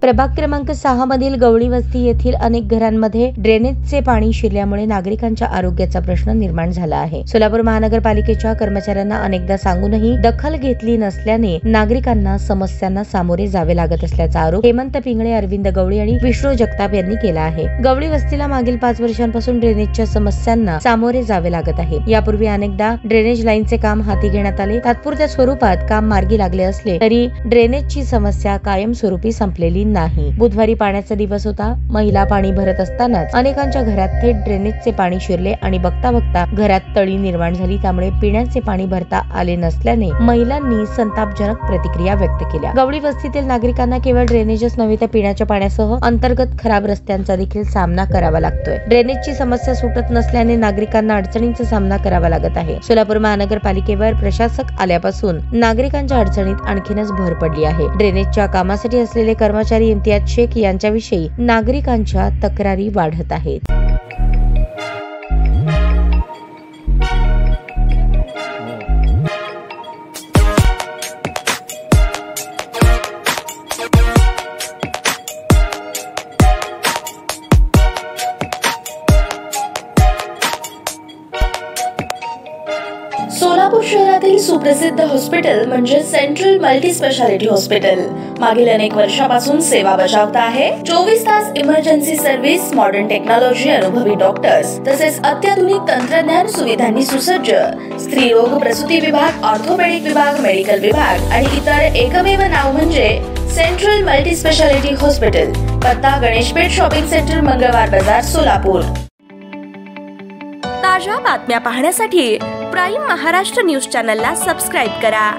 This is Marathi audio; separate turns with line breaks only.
प्रभाग क्रमांक 6 मधील गवळी वस्ती येथील अनेक घरांमध्ये ड्रेनेजचे पाणी शिरल्यामुळे नागरिकांच्या आरोग्याचा प्रश्न निर्माण झाला आहे। सोलापूर महानगरपालिकेच्या कर्मचाऱ्यांना अनेकदा सांगूनही दखल घेतली नसल्याने नागरिकांना समस्यांना सामोरे जावे लागत असल्याचा आरोप हेमंत पिंगळे, अरविंद गवळी आणि विष्णू जगताप यांनी केला आहे। गवळी वस्तीला मागील 5 वर्षांपासून ड्रेनेजच्या समस्यांना सामोरे जावे लागत आहे। यापूर्वी अनेकदा ड्रेनेज लाईनचे काम हाती घेण्यात आले, तात्पुरत्या स्वरूपात काम मार्गी लागले असले तरी ड्रेनेजची समस्या कायमस्वरूपी संपलेली नाही। बुधवारी पाण्याचा दिवस होता। महिला पाणी भरत असतानाच अनेकांच्या घरात थेट ड्रेनेजचे पाणी शिरले आणि बघता बघता घरात तळी निर्माण झाली। त्यामुळे पिण्याचे पाणी भरता आले नसल्याने महिलांनी संतापजनक प्रतिक्रिया व्यक्त केल्या। गवळी वस्तीतील नागरिकांना केवळ ड्रेनेजच नव्हे तर पिण्याच्या पाण्यासह अंतर्गत खराब रस्त्यांचा देखील सामना करावा लागतोय। ड्रेनेजची समस्या सुटत नसल्याने नागरिकांना अडचणींचा सामना करावा लागत आहे। सोलापूर महानगरपालिकेवर प्रशासक आल्यापासून नागरिकांच्या अडचणीत आणखीनच भर पडली आहे। ड्रेनेजच्या कामासाठी असलेले कर्मचारी इम्तियाज शेख यांच्याविषयी नागरिकांच्या तक्रारी वाढत आहेत।
सोलापूर शहरातील सुप्रसिद्ध हॉस्पिटल म्हणजे सेंट्रल मल्टी स्पेशालिटी हॉस्पिटल मागील अनेक वर्षापासून सेवा बजावत आहे। 24 तास इमर्जन्सी सर्व्हिस, मॉडर्न टेक्नॉलॉजी, अनुभवी डॉक्टर्स तसेच अत्याधुनिक तंत्रज्ञान सुविधांनी सुसज्ज स्त्रीरोग प्रसूती विभाग, ऑर्थोपेडिक विभाग, मेडिकल विभाग आणि इतर एकमेव नाव म्हणजे सेंट्रल मल्टी स्पेशालिटी हॉस्पिटल। पत्ता गणेशपेठ शॉपिंग सेंटर, मंगळवार बाजार, सोलापूर। ताज्या बातम्या पाहण्यासाठी प्राईम महाराष्ट्र न्यूज चॅनलला सबस्क्राइब करा।